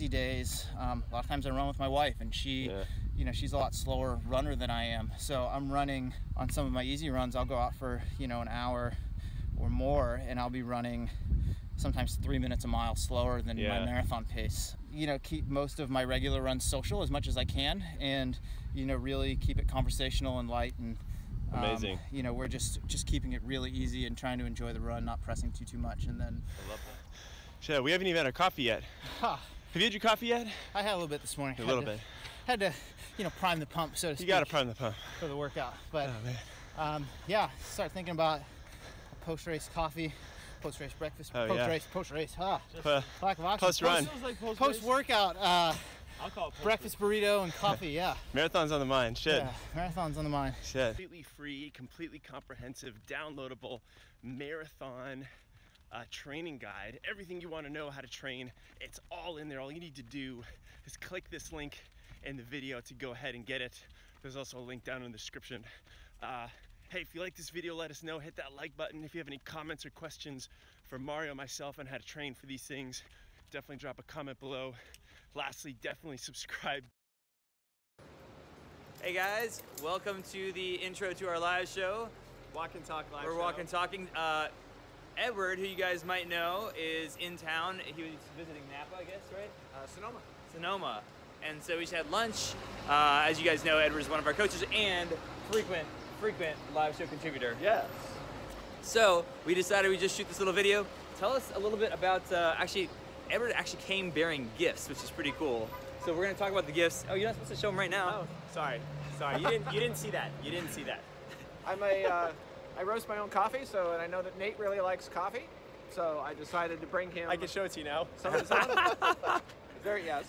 easy days, a lot of times I run with my wife, and she, you know, she's a lot slower runner than I am. So I'm running on some of my easy runs. I'll go out for, you know, an hour or more, and I'll be running sometimes 3 minutes a mile slower than my marathon pace. You know, keep most of my regular runs social as much as I can, and, you know, really keep it conversational and light, and amazing. You know, we're just keeping it really easy and trying to enjoy the run, not pressing too much. And then I love that. Shit, we haven't even had our coffee yet. Have you had your coffee yet? I had a little bit this morning. A little bit. Had to, you know, prime the pump, so to speak. You gotta prime the pump for the workout. But yeah, start thinking about a post-race coffee, post-race breakfast, post-race. Lack of oxygen. Post-run. Post-workout. I'll call it breakfast burrito and coffee. Yeah. Marathon's on the mind. Shit. Yeah, marathon's on the mind. Shit. Completely free, completely comprehensive, downloadable marathon training guide. Everything you want to know how to train, it's all in there. All you need to do is click this link in the video to go ahead and get it. There's also a link down in the description. Hey, if you like this video, let us know. Hit that like button. If you have any comments or questions for Mario or myself on how to train for these things, definitely drop a comment below. Lastly, definitely subscribe. Hey guys, welcome to the intro to our live show. Walk and talk live. We're walking, talking. Edward, who you guys might know, is in town. He was visiting Napa, I guess, right? Sonoma. Sonoma. And so we just had lunch. As you guys know, Edward is one of our coaches and frequent live show contributor. Yes. So we decided we'd just shoot this little video. Tell us a little bit about, Edward actually came bearing gifts, which is pretty cool. So we're gonna talk about the gifts. Oh, you're not supposed to show them right now. Oh, sorry. You didn't see that. You didn't see that. I roast my own coffee, and I know that Nate really likes coffee, so I decided to bring him. I can show it to you now. Some. There, yes.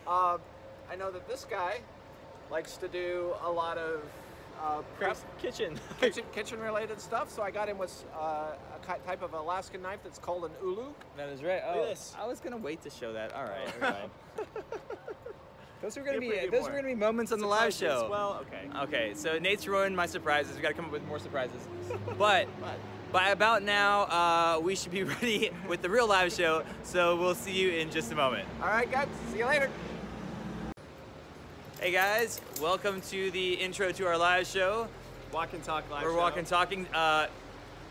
I know that this guy likes to do a lot of kitchen related stuff, so I got him with a type of Alaskan knife that's called an ulu. That is right. Look at this. I was gonna wait to show that. All right. Those were gonna be moments on the live show. Well, okay. Okay, so Nate's ruined my surprises. We gotta come up with more surprises. But by about now, we should be ready with the real live show. So we'll see you in just a moment. All right, guys. See you later. Hey guys, welcome to the intro to our live show. Walk and talk live. We're walking, talking.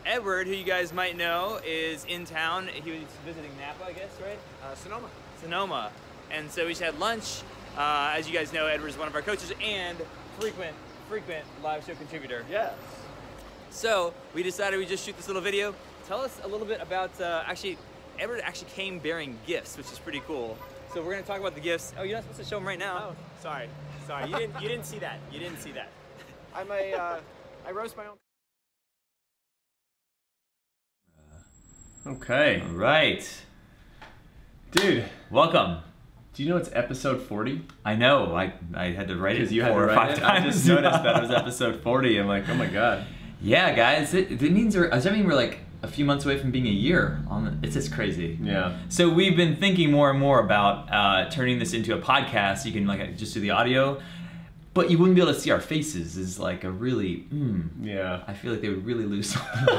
Edward, who you guys might know, is in town. He was visiting Napa, I guess, right? Sonoma. Sonoma. And so we just had lunch. As you guys know, Edward is one of our coaches and frequent live show contributor. Yes. So we decided we'd just shoot this little video. Tell us a little bit about, Edward actually came bearing gifts, which is pretty cool. So we're gonna talk about the gifts. Oh, you're not supposed to show them right now. Oh, sorry. You didn't see that. You didn't see that. I roast my own. Okay. All right. Dude, Welcome. do you know it's episode 40? I know. I had to write it Because you had to 4 or write 5 it. times. I just noticed that it was episode 40. I'm like, oh my god. Yeah, guys. It means does that mean we're like a few months away from being a year on it's just crazy. Yeah. So we've been thinking more and more about turning this into a podcast. You can like just do the audio, but you wouldn't be able to see our faces. Is like a really Yeah. I feel like they would really lose something.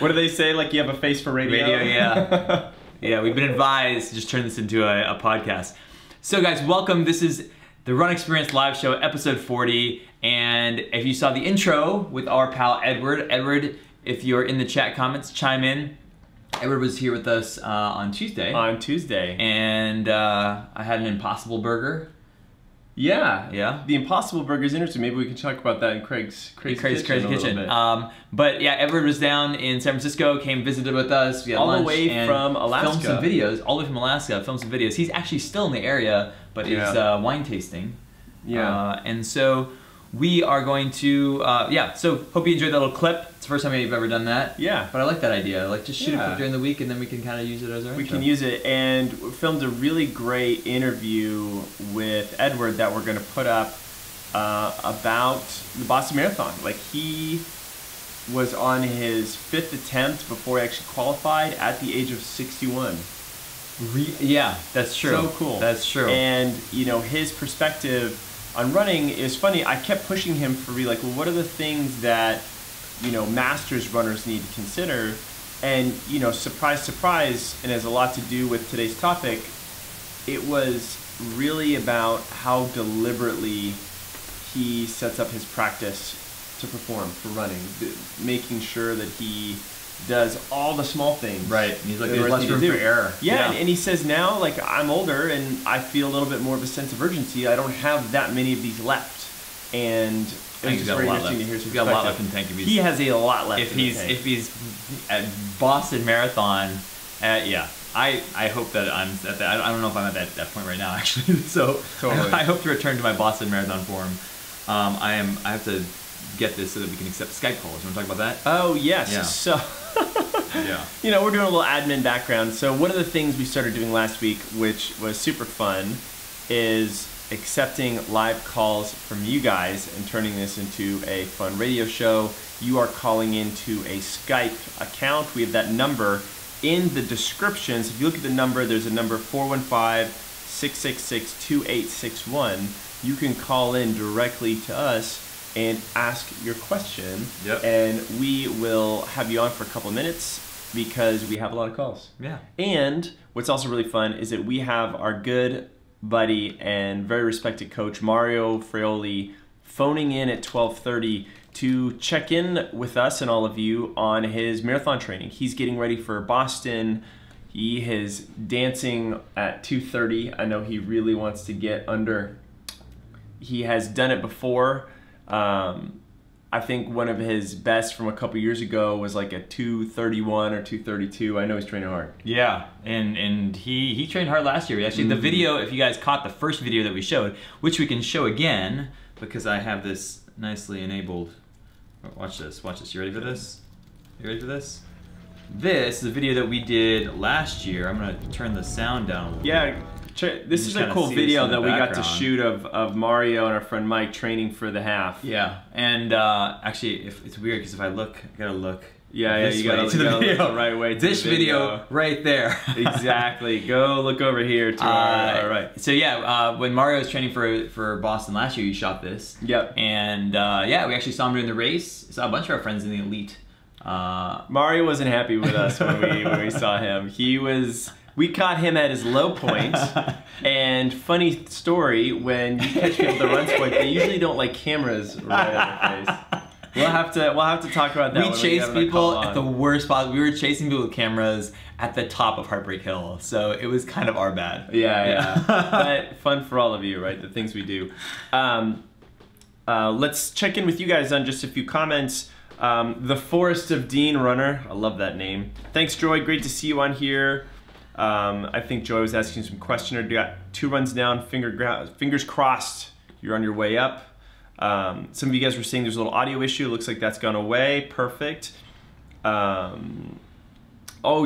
What do they say? Like you have a face for radio? Radio, yeah. Yeah, we've been advised to just turn this into a podcast. So guys, welcome. This is the Run Experience Live Show, episode 40. And if you saw the intro with our pal Edward, if you're in the chat comments, chime in. Edward was here with us on Tuesday. And I had an Impossible Burger. Yeah. The Impossible Burger is interesting. Maybe we can talk about that in Craig's Crazy Kitchen. But yeah, Edward was down in San Francisco, came visited with us. We had lunch the way from Alaska. Filmed some videos, all the way from Alaska, filmed some videos. He's actually still in the area, but is wine tasting. Yeah. And so we are going to, so hope you enjoyed that little clip. It's the first time we've ever done that. Yeah. But I like that idea. Like just shoot a clip during the week and then we can kind of use it as our We intro. can use it, and we filmed a really great interview with Edward that we're going to put up about the Boston Marathon. Like he was on his 5th attempt before he actually qualified at the age of 61. Yeah, that's true. So cool. That's true. And you know his perspective on running is funny. I kept pushing him for be like, well, what are the things that masters runners need to consider? And surprise, surprise, and has a lot to do with today's topic. it was really about how deliberately he sets up his practice to perform for running, making sure that he does all the small things. Right. He's like, there's less room for error. Yeah, and he says now, like, I'm older and I feel a little bit more of a sense of urgency. I don't have that many of these left. And it was just very interesting to hear his perspective. He's got a lot left in the tank. He has a lot left if in the tank. If he's at Boston Marathon, yeah. I hope that I'm at that. I don't know if I'm at that point right now, actually. So totally. I hope to return to my Boston Marathon form. I have to get this so that we can accept Skype calls. You want to talk about that? Oh yes. Yeah. So yeah. You know, we're doing a little admin background. So one of the things we started doing last week, which was super fun, is accepting live calls from you guys and turning this into a fun radio show. You are calling into a Skype account. We have that number in the description. So if you look at the number, there's a number 415-666-2861. You can call in directly to us and ask your question. Yep. And we will have you on for a couple of minutes because we have a lot of calls. Yeah. And what's also really fun is that we have our good buddy and very respected coach Mario Fraioli phoning in at 12:30 to check in with us and all of you on his marathon training. He's getting ready for Boston. He is dancing at 2:30. I know he really wants to get under. He has done it before. I think one of his best from a couple years ago was like a 2:31 or 2:32. I know he's training hard. Yeah, and he trained hard last year. Actually, the video, if you guys caught the first video that we showed, which we can show again because I have this nicely enabled. Watch this. Watch this. You ready for this? You ready for this? This is a video that we did last year. I'm gonna turn the sound down a little bit. Yeah. This is a cool video that we got to shoot of Mario and our friend Mike training for the half. Yeah, and actually, if it's weird because if I look, I gotta look. Yeah, you gotta look the right way. This video right there. Exactly. Go look over here to our right. So yeah, when Mario was training for Boston last year, you shot this. Yep. And yeah, we actually saw him during the race. Saw a bunch of our friends in the elite. Mario wasn't happy with us when we saw him. We caught him at his low point, and funny story, when you catch people at the run point, they usually don't like cameras right at their face. We'll have to talk about that. We chased people at the worst possible. We were chasing people with cameras at the top of Heartbreak Hill, so it was kind of our bad. Yeah. But fun for all of you, right? The things we do. Let's check in with you guys on just a few comments. The Forest of Dean Runner, I love that name. Thanks, Joy. Great to see you on here. I think Joy was asking some question. You got 2 runs down, fingers crossed you're on your way up. Some of you guys were saying there's a little audio issue. Looks like that's gone away. Perfect. Oh,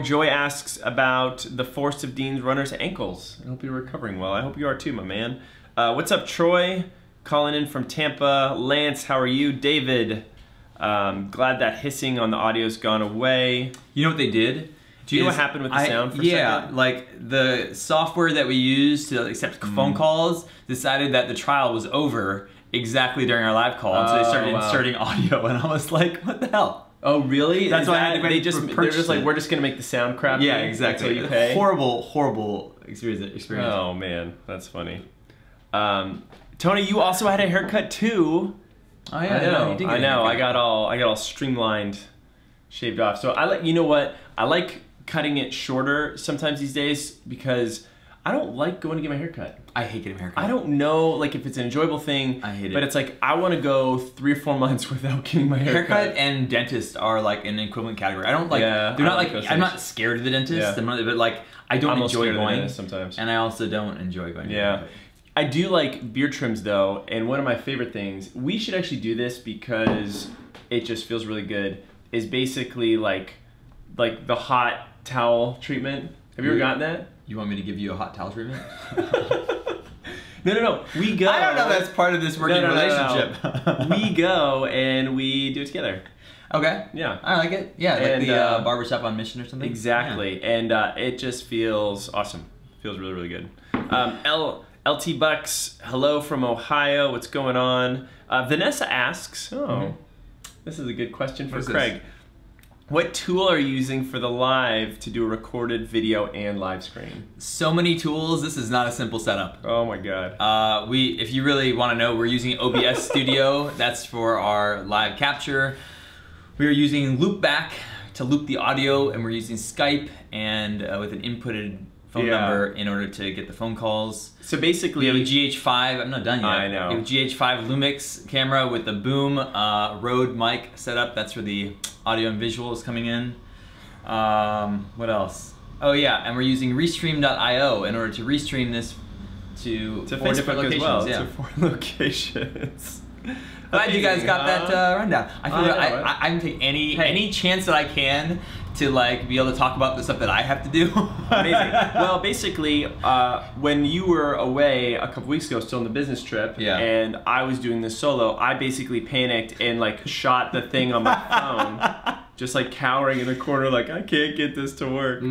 Joy asks about the Forest of Dean's runner's ankles. I hope you're recovering well. I hope you are too, my man. What's up, Troy? Calling in from Tampa. Lance, how are you? David, glad that hissing on the audio's gone away. You know what they did? Do you know what happened with the sound for a second? Like the software that we use to accept phone calls decided that the trial was over exactly during our live call, and so they started inserting audio, and I was like, what the hell? Oh, really? That's why I had to they're just like, we're just gonna make the sound crap. Yeah, exactly. Until you pay. Horrible experience. Oh man, that's funny. Tony, you also had a haircut too. Oh yeah, I know. I got all streamlined, shaved off. So you know what? I like cutting it shorter sometimes these days because I don't like going to get my hair cut. I hate getting my hair cut. I don't know, like, if it's an enjoyable thing. I hate it. But it's like, I want to go 3 or 4 months without getting my hair cut. Haircut and dentist are like an equivalent category. I don't like, they're not like, I'm not scared of the dentist, but like, I don't enjoy going sometimes. And I also don't enjoy going. Yeah. I do like beard trims though, and one of my favorite things, we should actually do this because it just feels really good, is basically like the hot towel treatment. Have you ever gotten that? You want me to give you a hot towel treatment? No. We go. I don't know if that's part of this working relationship. We go and we do it together. Okay. Yeah. I like it. Yeah, like the barbershop on Mission or something. Exactly. Yeah. And it just feels awesome. Feels really, really good. LT Bucks, hello from Ohio. What's going on? Vanessa asks, this is a good question for Craig. What tool are you using for the live to do a recorded video and live screen? So many tools. This is not a simple setup. Oh my god. If you really want to know, we're using OBS Studio. That's for our live capture. We are using Loopback to loop the audio, and we're using Skype and with an inputted phone number in order to get the phone calls. So basically, we have a GH5. I'm not done yet. I know. We have a GH5 Lumix camera with the boom Rode mic set up. That's where the audio and visual is coming in. What else? Oh yeah, and we're using Restream.io in order to restream this to 4 Facebook different locations. As well. Yeah. To 4 locations. Glad you guys got that rundown. I feel like I'm taking any chance that I can to like be able to talk about the stuff that I have to do. Amazing. Well, basically, when you were away a couple weeks ago, still on the business trip, and I was doing this solo, I basically panicked and like shot the thing on my phone, just like cowering in the corner, like I can't get this to work.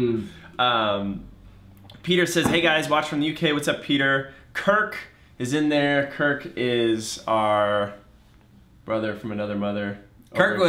Peter says, "Hey guys, watch from the UK. What's up, Peter?" Kirk is in there. Kirk is our brother from another mother. Kirk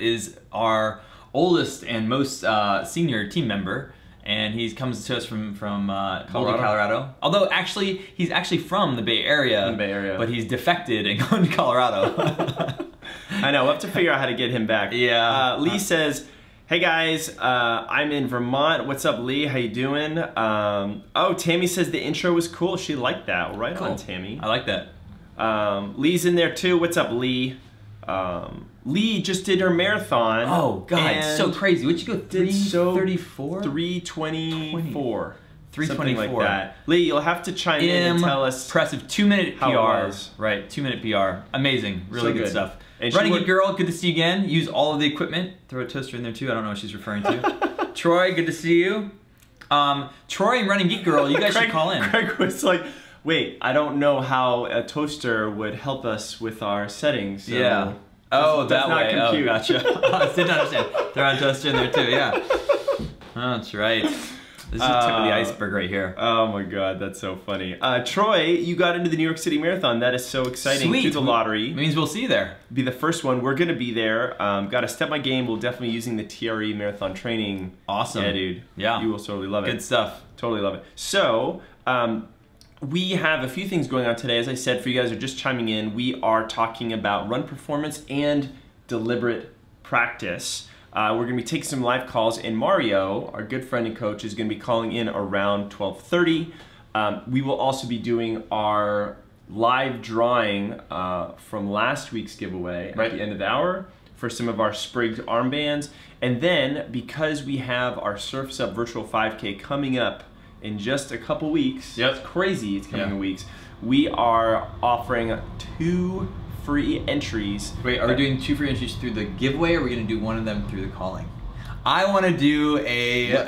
is our oldest and most senior team member, and he comes to us from Boulder, Colorado. Although actually, he's actually from the Bay Area. But he's defected and gone to Colorado. I know. We'll have to figure out how to get him back. Yeah. Lee says, "Hey guys, I'm in Vermont. What's up, Lee? How you doing?" Oh, Tammy says the intro was cool. She liked that. Right on, Tammy. I like that. Lee's in there too. What's up, Lee? Lee just did her marathon. Oh god, it's so crazy. What'd you go? 3:34? 3:24. 3:24. Something like that. Lee, you'll have to chime in and tell us. Impressive. 2-minute PR. How it was. Right, 2-minute PR. Amazing. Really So good stuff. And Running Geek Girl, good to see you again. Use all of the equipment. Throw a toaster in there too. I don't know what she's referring to. Troy, good to see you. Troy and Running Geek Girl, you guys should call in. Craig was like, wait, I don't know how a toaster would help us with our settings. So yeah. Oh, that way. Compute. Oh, gotcha. I didn't understand. Throw a toaster in there too, yeah. Oh, that's right. This is the tip of the iceberg right here. Oh my god, that's so funny. Troy, you got into the New York City Marathon. That is so exciting. Sweet. Through the lottery. It means we'll see you there. Be the first one. We're gonna be there. Got to step my game. We'll definitely be using the TRE marathon training. Awesome. Yeah, dude. Yeah. You will totally love it. Good stuff. Totally love it. So, we have a few things going on today. As I said, for you guys who are just chiming in, we are talking about run performance and deliberate practice. We're going to be taking some live calls, and Mario, our good friend and coach, is going to be calling in around 12:30. We will also be doing our live drawing from last week's giveaway at the end of the hour for some of our Sprigged armbands. And then, because we have our Surf's Up Virtual 5K coming up in just a couple weeks, it's crazy, it's coming in weeks, we are offering 2 free entries. Wait, are we doing 2 free entries through the giveaway, or are we going to do one of them through the calling? I want to do a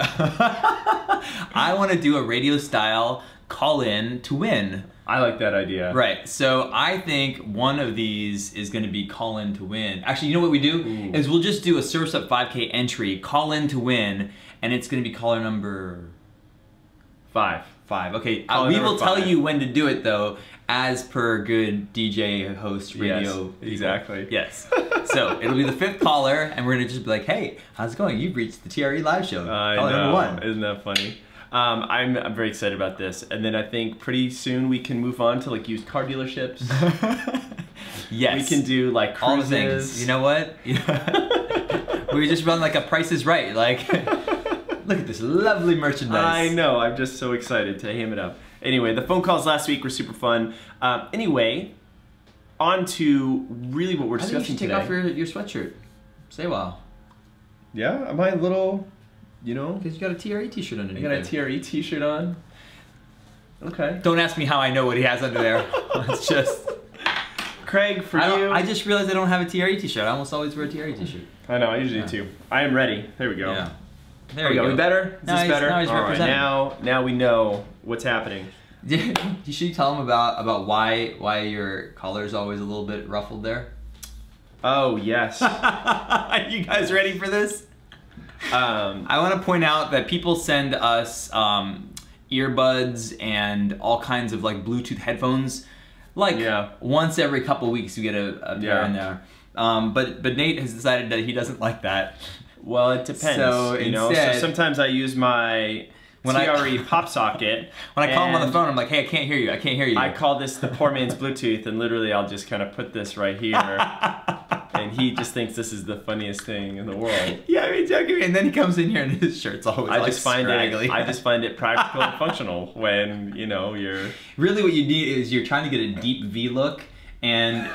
I want to do a radio style call in to win. I like that idea. Right. So I think one of these is going to be call in to win. Actually, you know what we do is we'll just do a Surf's Up 5K entry, call in to win, and it's going to be caller number 5. Okay. We will tell you when to do it though, as per good DJ host radio. Yes, exactly. Yes. So it'll be the 5th caller, and we're gonna just be like, "Hey, how's it going? You've reached the TRE live show. Caller number 1." Isn't that funny? I'm very excited about this, and then I think pretty soon we can move on to like used car dealerships. Yes. We can do like cruises. All the things. You know what? We just run like a Price is Right. Like, look at this lovely merchandise. I know. I'm just so excited to ham it up. Anyway, the phone calls last week were super fun. Anyway, on to really what we're discussing today. I think you should take off your sweatshirt. Say wow. Yeah? Am I a little, you know? Because you got a TRE t-shirt underneath. I got a TRE t-shirt on. Okay. Don't ask me how I know what he has under there. It's just... Craig, for you... I just realized I don't have a TRE t-shirt. I almost always wear a TRE t-shirt. I know, I usually do. I am ready. There we go. Yeah. There we go. Are we better? Is this better? Now he's representing. Now we know what's happening. Should you tell him about why your collar's always a little bit ruffled there? Oh, yes. Are you guys ready for this? I want to point out that people send us earbuds and all kinds of like Bluetooth headphones. Like once every couple weeks you get a pair in there. But Nate has decided that he doesn't like that. Well, it depends. So So sometimes I use my TRE pop socket. When I call him on the phone, I'm like, hey, I can't hear you. I can't hear you. I call this the poor man's Bluetooth, and literally I'll just kind of put this right here. And he just thinks this is the funniest thing in the world. Yeah, I mean, joking. And then he comes in here and his shirt's always I just find it practical and functional when, you know, you're... Really what you need is you're trying to get a deep V look, and,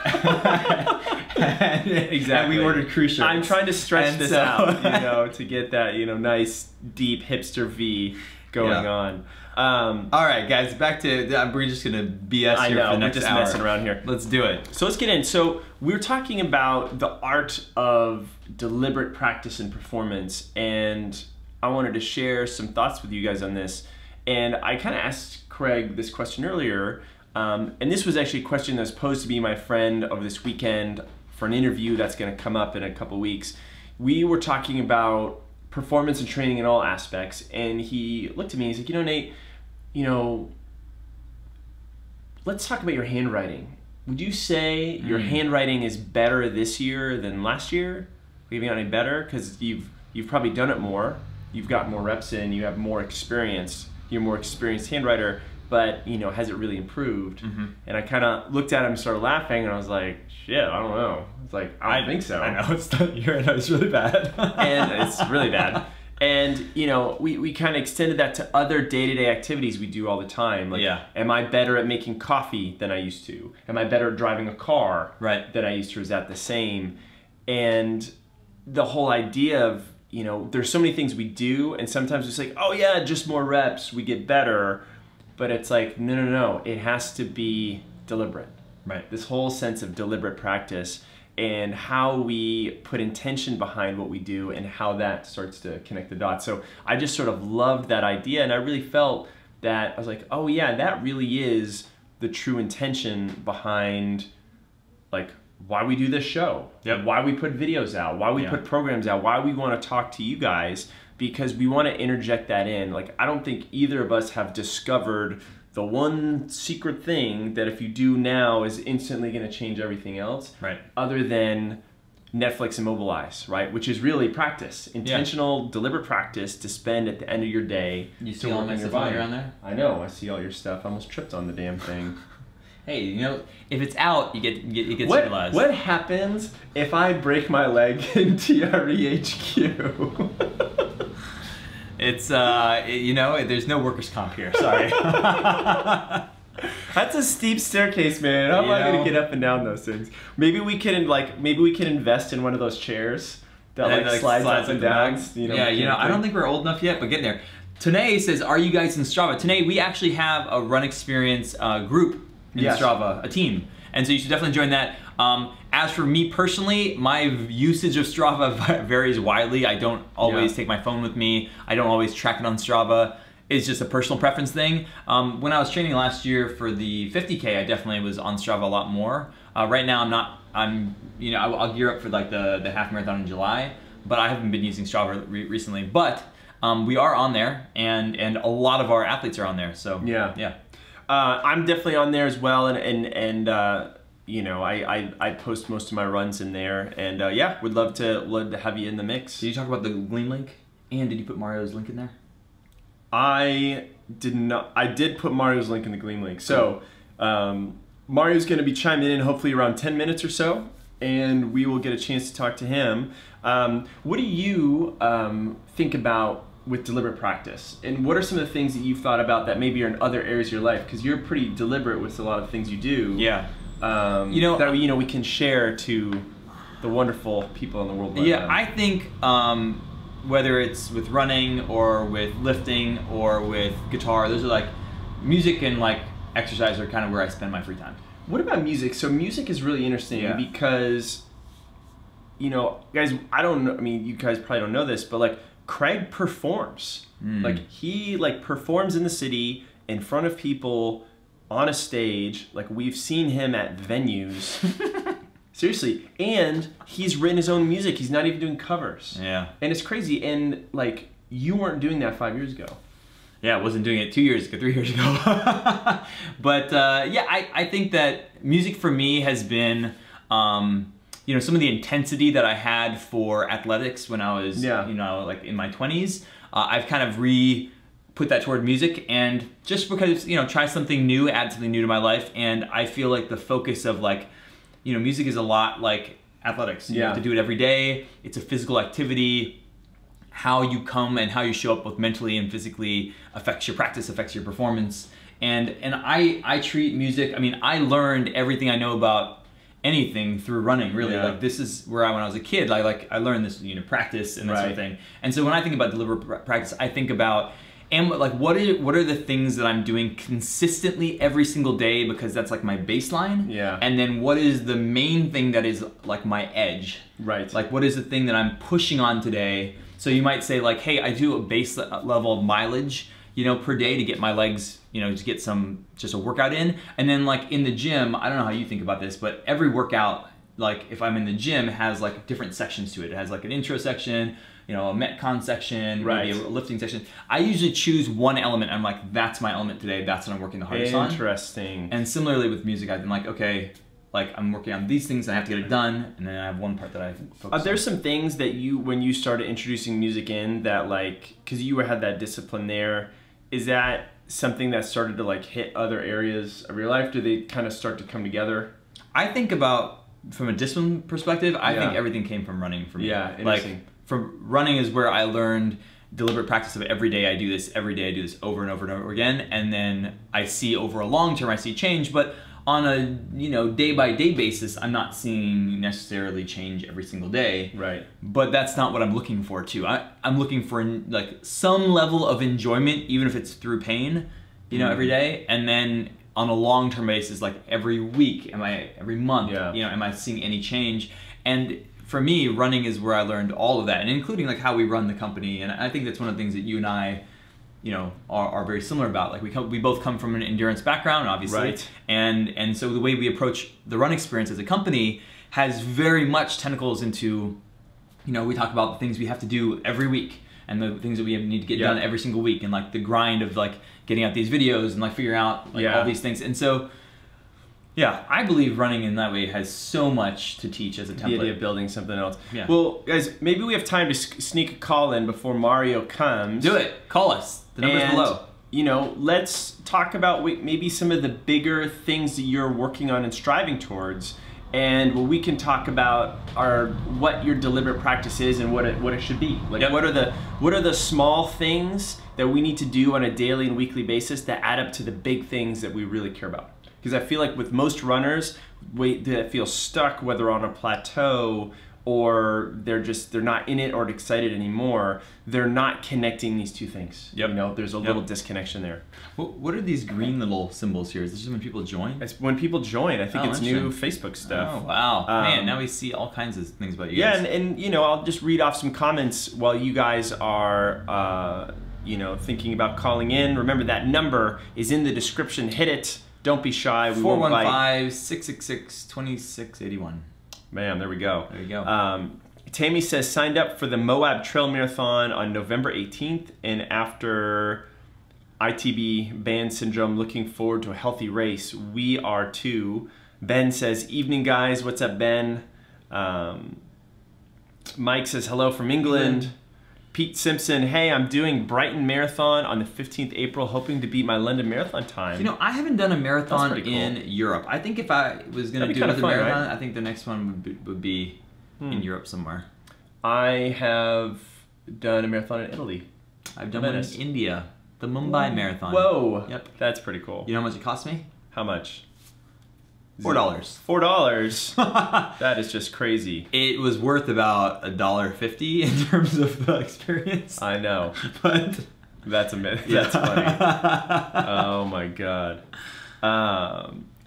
exactly. And we ordered crew shirts. I'm trying to stretch this out, you know, to get that, you know, nice, deep hipster V going on. All right, guys, back to, we're just gonna BS here for the next hour. We're just messing around here. Let's do it. So let's get in. So we're talking about the art of deliberate practice and performance, and I wanted to share some thoughts with you guys on this. And I kind of asked Craig this question earlier, and this was actually a question that was posed to be my friend over this weekend for an interview that's gonna come up in a couple weeks. We were talking about performance and training in all aspects, and he looked at me and he's like, you know, Nate, you know, let's talk about your handwriting. Would you say your handwriting is better this year than last year? Maybe not any better, because you've probably done it more. You've got more reps in. You have more experience. You're a more experienced handwriter. But you know, has it really improved? And I kind of looked at him and started laughing, and I was like, shit, I don't know. It's like, I don't think so. I know it's really bad. And it's really bad. And you know, we kind of extended that to other day-to-day activities we do all the time. Like, am I better at making coffee than I used to? Am I better at driving a car than I used to? Is that the same? And the whole idea of, you know, there's so many things we do, and sometimes it's like, oh yeah, just more reps, we get better. But it's like, no, it has to be deliberate. Right. This whole sense of deliberate practice and how we put intention behind what we do and how that starts to connect the dots. So I just sort of loved that idea, and I really felt that, I was like, oh yeah, that really is the true intention behind like why we do this show, why we put videos out, why we put programs out, why we want to talk to you guys, because we want to interject that in. Like, I don't think either of us have discovered the one secret thing that if you do now is instantly going to change everything else, other than Netflix and Mobilize, right? Which is really practice, intentional, deliberate practice to spend at the end of your day. You see all my stuff around there? I know, I see all your stuff. I almost tripped on the damn thing. Hey, you know, if it's out, you get civilized. What happens if I break my leg in TREHQ? It's, you know, there's no workers' comp here, sorry. That's a steep staircase, man. How am I gonna get up and down those things? Maybe we can invest in one of those chairs that like slides up and down. You know, yeah, you know, I don't think we're old enough yet, but getting there. Tanae says, are you guys in Strava? Tanae, we actually have a Run Experience group in Strava, a team. And so you should definitely join that. As for me personally, my usage of Strava varies widely. I don't always take my phone with me. I don't always track it on Strava. It's just a personal preference thing. When I was training last year for the 50K, I definitely was on Strava a lot more. Right now I'm not, you know, I'll gear up for like the half marathon in July, but I haven't been using Strava recently. But we are on there, and a lot of our athletes are on there, so yeah. I'm definitely on there as well, and you know, I post most of my runs in there, and yeah, would love to have you in the mix. Did you talk about the Gleam link? And did you put Mario's link in there? I did not. I did put Mario's link in the Gleam link. So Mario's going to be chiming in hopefully around 10 minutes or so, and we will get a chance to talk to him. What do you think about with deliberate practice, and what are some of the things that you've thought about that maybe are in other areas of your life? Because you're pretty deliberate with a lot of things you do. Yeah. You know, that we can share to the wonderful people in the world. I think whether it's with running or with lifting or with guitar, those are like music and like exercise are kind of where I spend my free time. What about music? So music is really interesting because, you know, guys, I don't know. I mean, you guys probably don't know this, but like Craig performs. Like he performs in the city in front of people on a stage. Like we've seen him at venues. Seriously, and he's written his own music. He's not even doing covers. Yeah. And it's crazy. And like you weren't doing that 5 years ago. Yeah, I wasn't doing it 2 years ago, 3 years ago. But yeah, I think that music for me has been you know, some of the intensity that I had for athletics when I was, Yeah. you know, like in my 20s, I've kind of put that toward music, and just because, you know, try something new, add something new to my life. And I feel like the focus of like, you know, music is a lot like athletics. You have to do it every day. It's a physical activity. How you come and how you show up both mentally and physically affects your practice, affects your performance. And I treat music, I mean, I learned everything I know about anything through running, really. Like this is where when I was a kid, I learned this, you know, practice and that sort of thing. And so when I think about deliberate practice, I think about, what are the things that I'm doing consistently every single day, because that's like my baseline. Yeah. And then what is the main thing that is like my edge? Right. Like what is the thing that I'm pushing on today? So you might say like, hey, I do a base level of mileage, you know, per day to get my legs, you know, to get just a workout in. And then like in the gym, I don't know how you think about this, but every workout, like if I'm in the gym, has like different sections to it. It has like an intro section, you know, a Metcon section, maybe a lifting section. I usually choose one element. I'm like, that's my element today. That's what I'm working the hardest on. Interesting. And similarly with music, I've been like, okay, like I'm working on these things, I have to get it done, and then I have one part that I focus on. There's some things that when you started introducing music in that, like, because you had that discipline there, is that something that started to like hit other areas of your life? Do they kind of start to come together? I think about, from a discipline perspective, I think everything came from running for me. Yeah, interesting. Like, from running is where I learned deliberate practice of every day I do this, every day I do this over and over and over again, and then I see over a long term, I see change, but on a, you know, day-by-day basis, I'm not seeing necessarily change every single day. Right. But that's not what I'm looking for too. I'm looking for like some level of enjoyment, even if it's through pain, you know, every day. And then on a long-term basis, like every week, every month, you know, am I seeing any change? And for me, running is where I learned all of that, and including like how we run the company. And I think that's one of the things that you and I, you know, are very similar about. Like we both come from an endurance background, obviously, and so the way we approach the run experience as a company has very much tentacles into, you know, we talk about the things we have to do every week and the things that we need to get done every single week, and like the grind of like getting out these videos and like figuring out like all these things. And so I believe running in that way has so much to teach as a template. The idea of building something else. Yeah. Well, guys, maybe we have time to sneak a call in before Mario comes. Do it. Call us. The number's below. You know, let's talk about maybe some of the bigger things that you're working on and striving towards, and we can talk about what your deliberate practice is and what it should be. Like, what are the small things that we need to do on a daily and weekly basis that add up to the big things that we really care about? Because I feel like with most runners, that feel stuck, whether on a plateau or they're not in it or excited anymore, they're not connecting these two things. You know, there's a little disconnection there. What are these green little symbols here? Is this just when people join? It's when people join. I think it's new Facebook stuff. Oh, wow. Man, now we see all kinds of things about you guys. Yeah, and you know, I'll just read off some comments while you guys are, you know, thinking about calling in. Remember, that number is in the description. Hit it. Don't be shy. 415-666-2681. Man, there we go. There you go. Tammy says, signed up for the Moab Trail Marathon on November 18th, and after ITB band syndrome, looking forward to a healthy race. We are too. Ben says, evening guys. What's up, Ben? Mike says, hello from England. Pete Simpson, hey, I'm doing Brighton Marathon on the 15th April, hoping to beat my London Marathon time. You know, I haven't done a marathon in Europe. I think if I was going to do another marathon, right? I think the next one would be in Europe somewhere. I have done a marathon in Italy. I've done one in India, the Mumbai Marathon. Whoa. Yep. That's pretty cool. You know how much it cost me? How much? $4. $4? That is just crazy. It was worth about $1.50 in terms of the experience. I know. But that's funny. Oh my god.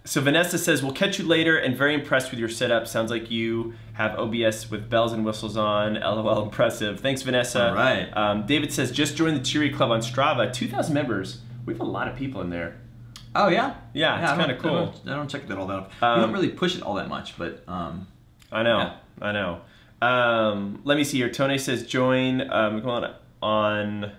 So Vanessa says, we'll catch you later and very impressed with your setup. Sounds like you have OBS with bells and whistles on. LOL, impressive. Thanks, Vanessa. All right. David says, just joined the TRE club on Strava. 2,000 members. We have a lot of people in there. Oh yeah? Yeah, it's kind of cool. I don't check that all that often. We don't really push it all that much, but I know. Let me see here. Tone says join on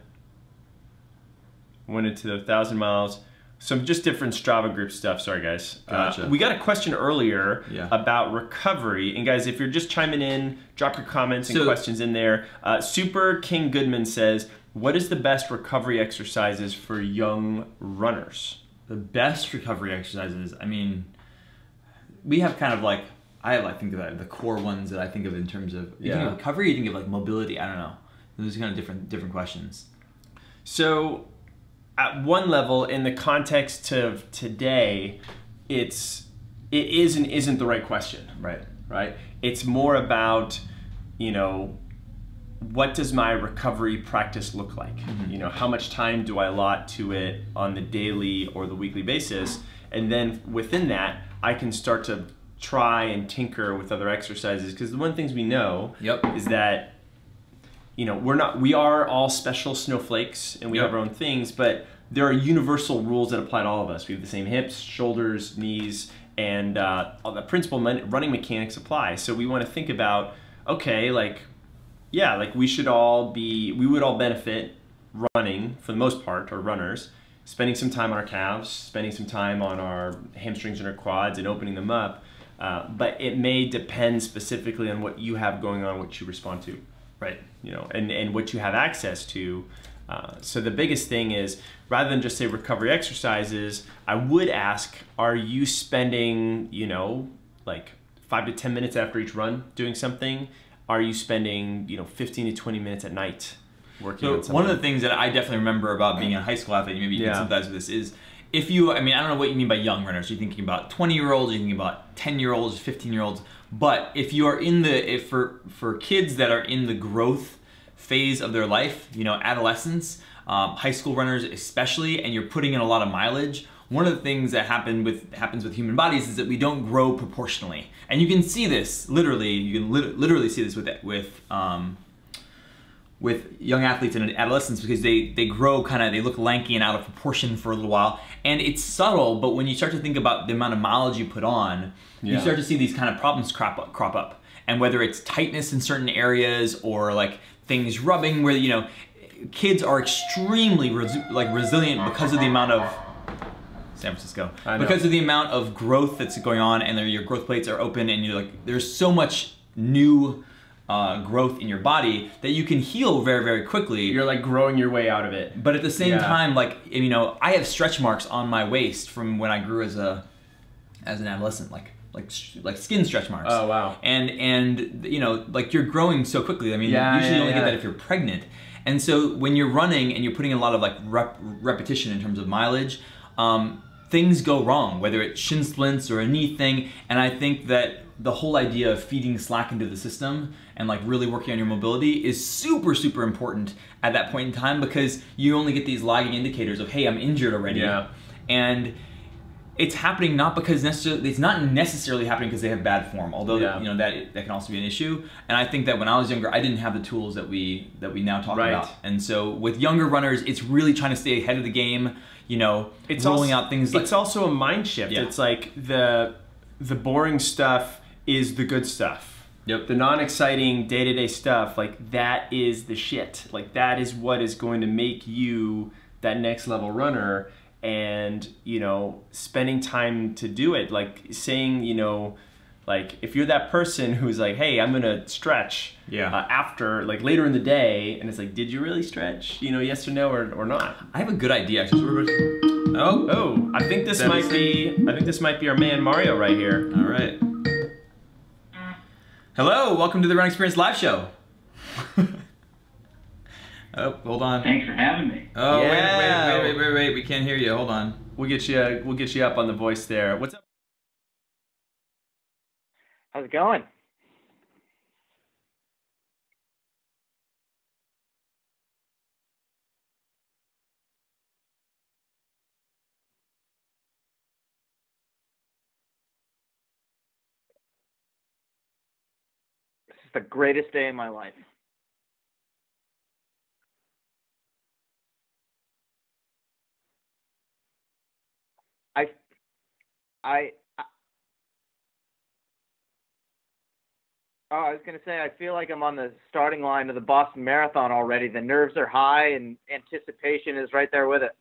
went into the 1,000 miles. some just different Strava group stuff. Sorry, guys. Gotcha. We got a question earlier Yeah. about recovery. And guys, if you're just chiming in, drop your comments and questions in there. Super King Goodman says, what is the best recovery exercises for young runners? The best recovery exercises, I mean, we have kind of like, I think about the core ones that I think of in terms of, you think of recovery, you think of like mobility, I don't know. Those are kind of different questions. So at one level, in the context of today, it is and isn't the right question. Right? It's more about, you know, what does my recovery practice look like? You know, how much time do I allot to it on the daily or the weekly basis? And then within that, I can start to try and tinker with other exercises. Because the one things we know is that, you know, we are all special snowflakes and we have our own things, but there are universal rules that apply to all of us. We have the same hips, shoulders, knees, and all the principal running mechanics apply. So we want to think about, okay, like, yeah, like we would all benefit running for the most part, or runners, spending some time on our calves, spending some time on our hamstrings and our quads and opening them up. But it may depend specifically on what you have going on, what you respond to. Right, you know, and what you have access to. So the biggest thing is, rather than just say recovery exercises, I would ask, are you spending, you know, like 5 to 10 minutes after each run doing something? Are you spending, you know, 15 to 20 minutes at night working on something? One of the things that I definitely remember about being a high school athlete, maybe you can sympathize with this, is if you, I mean, I don't know what you mean by young runners. You're thinking about 20-year-olds, you're thinking about 10-year-olds, 15-year-olds. But if you are for kids that are in the growth phase of their life, you know, adolescence, high school runners especially, and you're putting in a lot of mileage, one of the things that happens with human bodies is that we don't grow proportionally. And you can see this, literally, you can literally see this with young athletes and adolescents, because they grow they look lanky and out of proportion for a little while. And it's subtle, but when you start to think about the amount of mileage you put on, you start to see these kind of problems crop up. And whether it's tightness in certain areas or like things rubbing, where, you know, kids are extremely resilient because of the amount of San Francisco, because of the amount of growth that's going on, and your growth plates are open, and you're like, there's so much new growth in your body that you can heal very, very quickly. You're like growing your way out of it. But at the same time, like, you know, I have stretch marks on my waist from when I grew as an adolescent, like skin stretch marks. Oh wow. And you know, like, you're growing so quickly. I mean, usually you only get that if you're pregnant. And so when you're running and you're putting in a lot of like repetition in terms of mileage, things go wrong, whether it's shin splints or a knee thing. And I think that the whole idea of feeding slack into the system and like really working on your mobility is super, super important at that point in time, because you only get these lagging indicators of, hey, I'm injured already. And it's happening not because it's not necessarily happening because they have bad form, although you know that can also be an issue. And I think that when I was younger, I didn't have the tools that we now talk about. And so with younger runners, it's really trying to stay ahead of the game. You know, it's rolling out things. It's also a mind shift. It's like the boring stuff is the good stuff. The non-exciting day-to-day stuff, like, that is the shit. Like, that is what is going to make you that next level runner. And, you know, spending time to do it, like saying, you know, like, if you're that person who's like, hey, I'm gonna stretch after, like, later in the day, and it's like, did you really stretch, you know, yes or no, or not? I have a good idea, actually. I think this might be our man Mario right here. All right. Hello, welcome to the Run Experience live show. Oh, hold on. Thanks for having me. Oh, wait, we can't hear you. Hold on. We'll get you up on the voice there. What's up? How's it going? This is the greatest day of my life. I was going to say, I feel like I'm on the starting line of the Boston Marathon already. The nerves are high and anticipation is right there with it.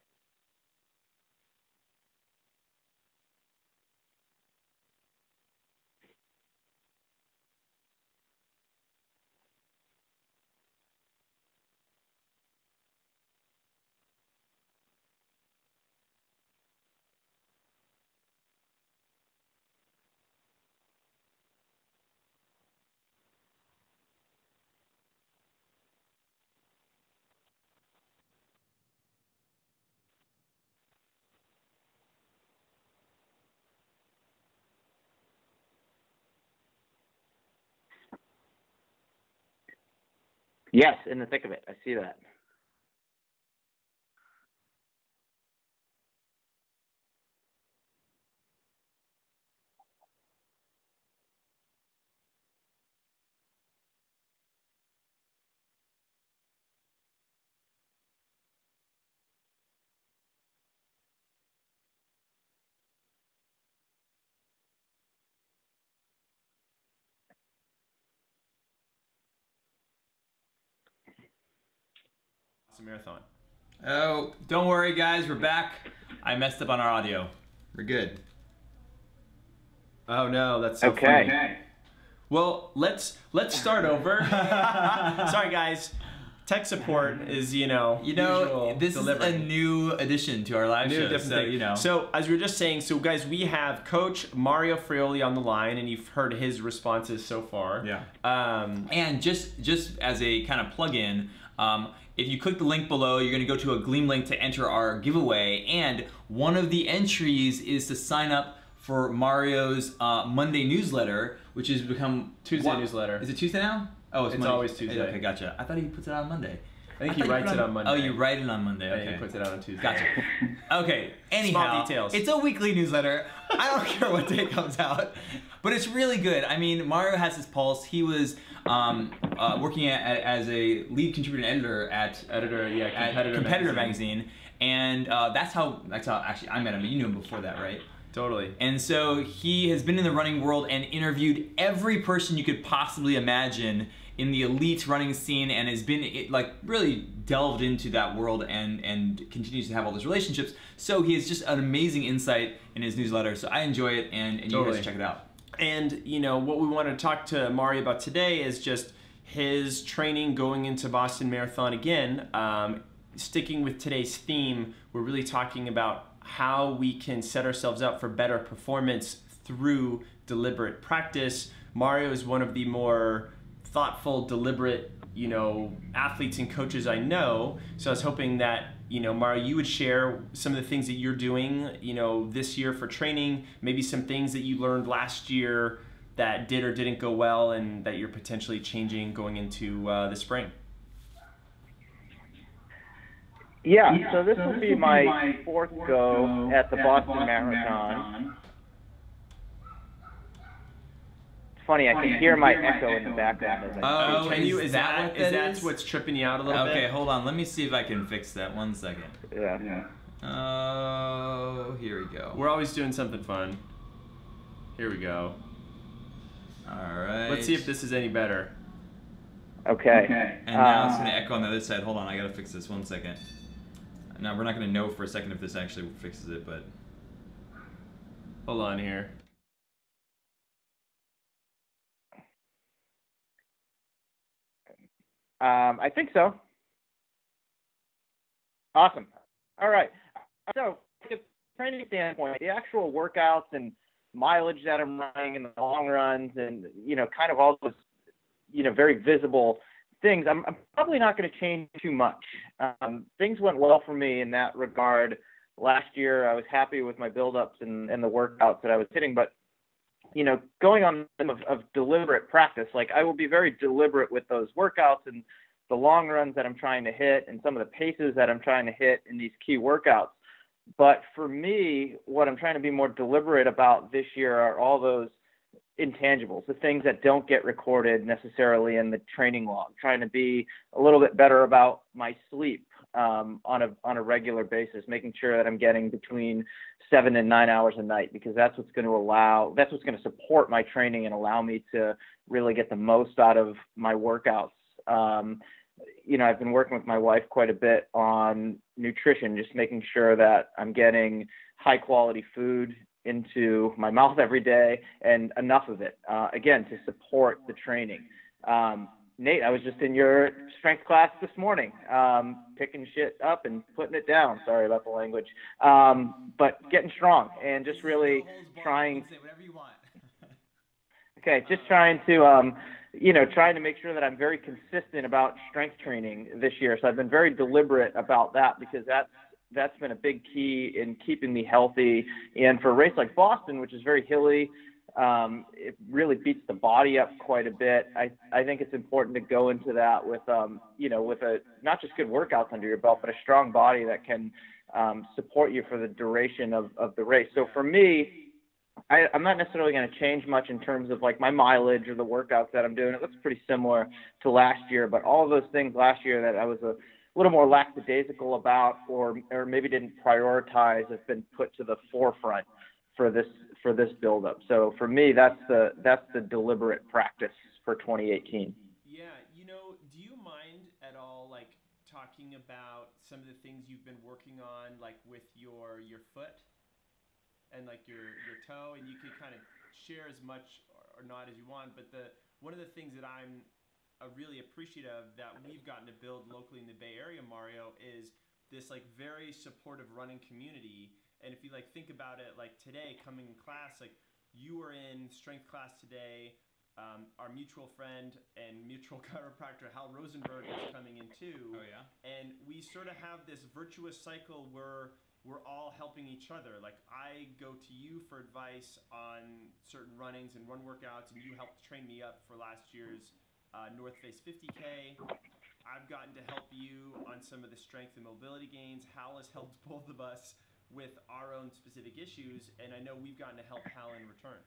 Yes, in the thick of it. I see that. Marathon. Oh, don't worry, guys. We're back. I messed up on our audio. We're good. Oh no, that's so Okay. funny. Well, let's start over. Sorry, guys. Tech support is, usual this delivery. is a new addition to our live show. Different thing. So as we were just saying, so guys, we have Coach Mario Fraioli on the line, and you've heard his responses so far. Yeah. And just as a kind of plug-in, if you click the link below, you're going to go to a Gleam link to enter our giveaway, and one of the entries is to sign up for Mario's Monday newsletter, which has become Tuesday newsletter. Is it Tuesday now? Oh, it's Monday. Always Tuesday. Okay, gotcha. I thought he puts it out on Monday. I think he writes it on Monday. Oh, you write it on Monday. Okay. Yeah, he puts it out on Tuesday. Gotcha. Okay. Anyhow, Small details. It's a weekly newsletter. I don't care what day it comes out, but it's really good. I mean, Mario has his pulse. He was working as a lead contributor and editor at Competitor magazine, and that's how actually I met him. You knew him before that, right? Totally. And so he has been in the running world and interviewed every person you could possibly imagine in the elite running scene, and has been really delved into that world and continues to have all those relationships. So he has just an amazing insight in his newsletter. So I enjoy it, and you guys should check it out. And what we want to talk to Mario about today is just his training going into Boston Marathon again. Sticking with today's theme, we're really talking about how we can set ourselves up for better performance through deliberate practice. Mario is one of the more thoughtful, deliberate, athletes and coaches I know. So I was hoping that, Mario, you would share some of the things that you're doing, this year for training, maybe some things that you learned last year that did or didn't go well and that you're potentially changing going into the spring. Yeah, so this will be my fourth go at the Boston Marathon. It's funny, I can hear my echo in the background. As I is that what's tripping you out a little bit? Okay, hold on. Let me see if I can fix that. 1 second. Yeah. Oh, here we go. We're always doing something fun. Here we go. All right. Let's see if this is any better. Okay. And now it's going to echo on the other side. Hold on, I got to fix this. 1 second. Now, we're not going to know for a second if this actually fixes it, but... Hold on here. I think so. Awesome. All right. So, from a training standpoint, the actual workouts and mileage that I'm running and the long runs and, kind of all those, very visible things, I'm probably not going to change too much. Things went well for me in that regard. Last year, I was happy with my build-ups and the workouts that I was hitting, but going on of deliberate practice, I will be very deliberate with those workouts and the long runs that I'm trying to hit and some of the paces that I'm trying to hit in these key workouts. But for me, what I'm trying to be more deliberate about this year are all those intangibles, the things that don't get recorded necessarily in the training log, trying to be a little bit better about my sleep on a regular basis, making sure that I'm getting between 7 and 9 hours a night, because that's what's going to support my training and allow me to really get the most out of my workouts. I've been working with my wife quite a bit on nutrition, just making sure that I'm getting high quality food into my mouth every day and enough of it, again, to support the training. Nate, I was just in your strength class this morning, picking shit up and putting it down. Sorry about the language. But getting strong and just really trying. Say whatever you want. Okay, just trying to make sure that I'm very consistent about strength training this year. So I've been very deliberate about that, because that's been a big key in keeping me healthy. And for a race like Boston, which is very hilly, it really beats the body up quite a bit. I think it's important to go into that with, you know, with a, not just good workouts under your belt, but a strong body that can support you for the duration of the race. So for me, I'm not necessarily going to change much in terms of like my mileage or the workouts that I'm doing. It looks pretty similar to last year, but all of those things last year that I was a little more lackadaisical about, or maybe didn't prioritize, have been put to the forefront for this buildup. So for me, that's the deliberate practice for 2018. Yeah, you know, do you mind at all like talking about some of the things you've been working on, like with your foot and like your toe, and you can kind of share as much or not as you want, but one of the things that I'm really appreciative of that we've gotten to build locally in the Bay Area, Mario, is this like very supportive running community. And if you like think about it, like today coming in class, like you were in strength class today, our mutual friend and mutual chiropractor Hal Rosenberg is coming in too. Oh yeah. And we sort of have this virtuous cycle where we're all helping each other. Like I go to you for advice on certain runnings and run workouts, and you helped train me up for last year's North Face 50K. I've gotten to help you on some of the strength and mobility gains. Hal has helped both of us with our own specific issues, and I know we've gotten to help Hal in return.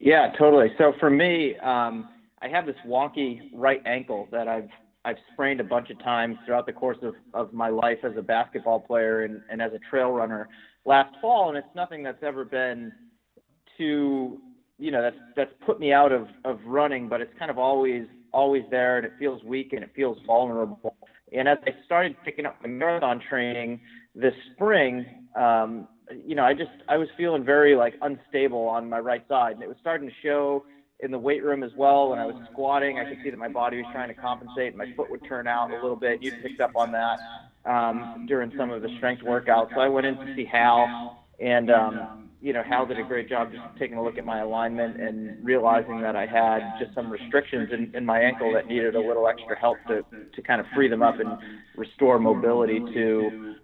Yeah, totally. So for me, I have this wonky right ankle that I've sprained a bunch of times throughout the course of my life as a basketball player and as a trail runner last fall, and it's nothing that's ever been too, you know, that's put me out of running, but it's kind of always there, and it feels weak and it feels vulnerable. And as I started picking up the marathon training this spring, you know, I was feeling very like unstable on my right side, and it was starting to show in the weight room as well. When I was squatting, I could see that my body was trying to compensate, and my foot would turn out a little bit. You picked up on that during some of the strength workouts. So I went in to see Hal, and you know, Hal did a great job just taking a look at my alignment and realizing that I had just some restrictions in my ankle that needed a little extra help to kind of free them up and restore mobility to,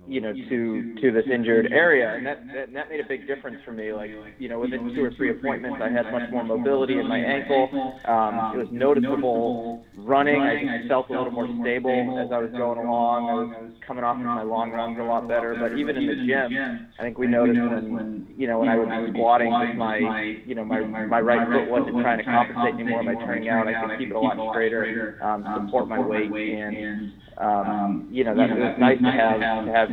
you know, to this injured area. And that made a big difference for me. Like, you know, within 2 or 3 appointments, I had much more mobility in my ankle. It was noticeable running. I just felt a little more stable as I was going along. I was coming off of my long runs a lot better. But even in the gym, I think we noticed when I would be squatting, my right foot wasn't trying to compensate anymore by turning out. I could keep it a lot straighter, support my weight, and you know, that it was nice to have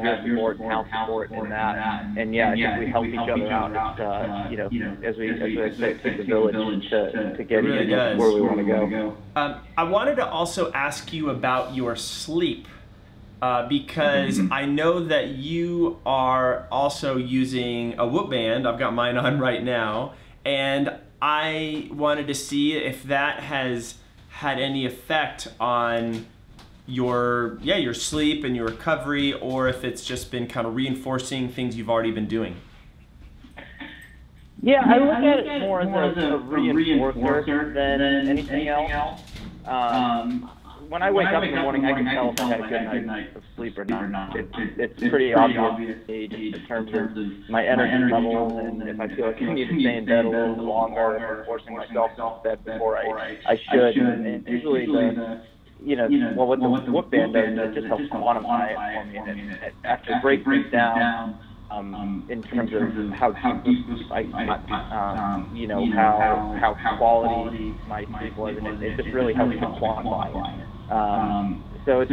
your support and Hal's support in that. And yeah, I think we help each other out. It's, you know, as we say, it takes a village to get really where we want to go. I wanted to also ask you about your sleep, because I know that you are also using a Whoop band. I've got mine on right now, and I wanted to see if that has had any effect on your sleep and your recovery, or if it's just been kind of reinforcing things you've already been doing. Yeah, I look at it more as a reinforcer than anything else. When I wake up in the morning, I can tell if I had a good night of sleep or not. It's pretty obvious to me, just in terms of my energy levels, and if I feel like I need to stay in bed a little bit longer, if I'm forcing myself to bed before I should. And usually what the Whoop band does, it just helps quantify it for me, and it actually breaks things down in terms of how deep I you know, how quality my sleep was, and it just really helps to quantify it. So it's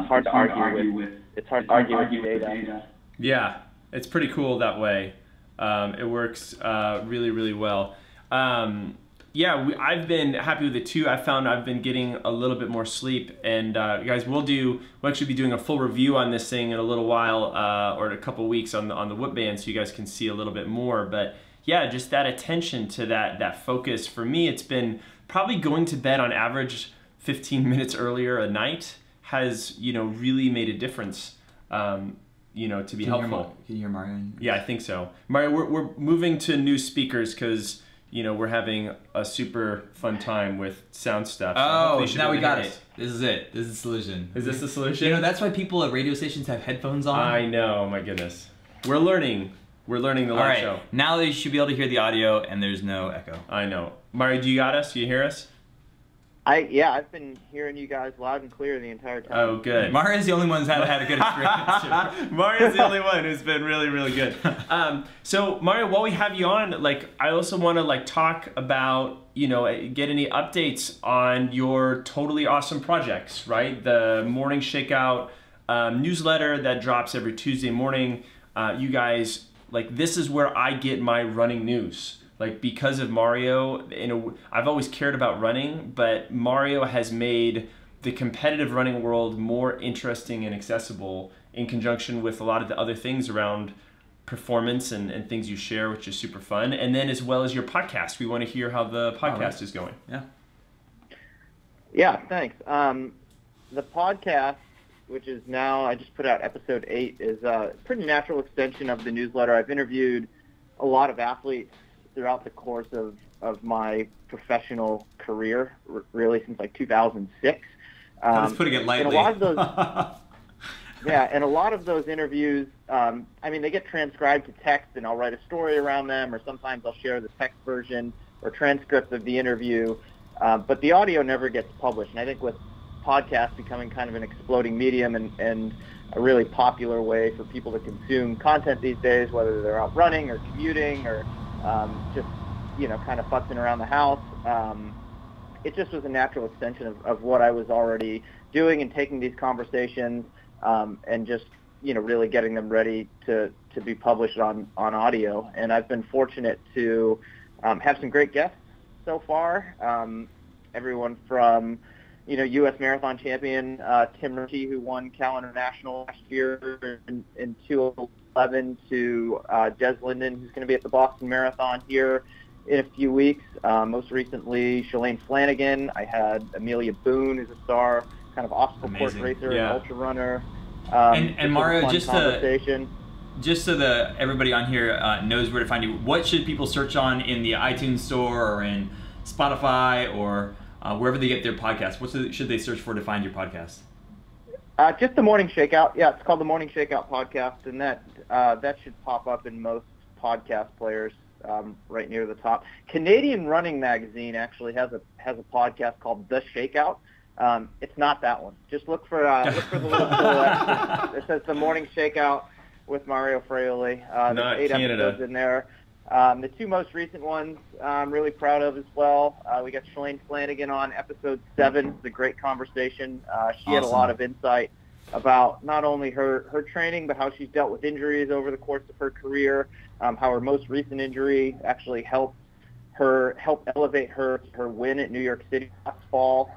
hard to argue with the data. Yeah, it's pretty cool that way. It works really, really well. I've been happy with it too. I found I've been getting a little bit more sleep, and guys, we'll actually be doing a full review on this thing in a little while, or in a couple weeks on the Whoop band, so you guys can see a little bit more. But yeah, just that attention to that focus. For me, it's been probably going to bed on average 15 minutes earlier a night has, you know, really made a difference. You know, to be helpful. Can you hear Mario? Yeah, I think so. Mario, we're moving to new speakers because you know, we're having a super fun time with sound stuff. So oh, now now we got it. This is it. This is the solution. Is this the solution? You know, that's why people at radio stations have headphones on. I know, my goodness. We're learning. We're learning the live show. Now you should be able to hear the audio and there's no echo. I know. Mario, do you got us? Do you hear us? Yeah, I've been hearing you guys loud and clear the entire time. Oh, good. Mario's the only one who's had a good experience. Mario's the only one who's been really, really good. So Mario, while we have you on, like, I also want to like talk about, you know, get any updates on your totally awesome projects, right? The Morning Shakeout newsletter that drops every Tuesday morning. You guys, like, this is where I get my running news. Like, because of Mario, I've always cared about running, but Mario has made the competitive running world more interesting and accessible in conjunction with a lot of the other things around performance and things you share, which is super fun. And then as well as your podcast, we want to hear how the podcast is going. Yeah. Yeah, thanks. The podcast, which is now, I just put out episode 8, is a pretty natural extension of the newsletter. I've interviewed a lot of athletes throughout the course of my professional career, really since like 2006. I was putting it lightly. And a lot of those, yeah, and a lot of those interviews, I mean, they get transcribed to text, and I'll write a story around them, or sometimes I'll share the text version or transcript of the interview, but the audio never gets published. And I think with podcasts becoming kind of an exploding medium and a really popular way for people to consume content these days, whether they're out running or commuting or just, you know, kind of futzing around the house. It just was a natural extension of what I was already doing and taking these conversations and just, you know, really getting them ready to be published on audio. And I've been fortunate to have some great guests so far. Everyone from, you know, U.S. marathon champion Tim Ritchie, who won Cal International last year in 2011, to Des Linden, who's going to be at the Boston Marathon here in a few weeks. Most recently, Shalane Flanagan. I had Amelia Boone, who's a star kind of obstacle course racer and ultra runner. And Mario, just so that everybody on here knows where to find you, what should people search on in the iTunes store or in Spotify or wherever they get their podcasts? What should they search for to find your podcast? Just the Morning Shakeout. Yeah, it's called the Morning Shakeout Podcast, and that should pop up in most podcast players right near the top. Canadian Running Magazine actually has a podcast called The Shakeout. It's not that one. Just look for the little silhouette. It says the Morning Shakeout with Mario Fraioli. There's 8 episodes in there. The 2 most recent ones I'm really proud of as well. We got Shalane Flanagan on episode 7. It's a great conversation. She had a lot of insight about not only her training, but how she's dealt with injuries over the course of her career, how her most recent injury actually helped elevate her win at New York City last fall.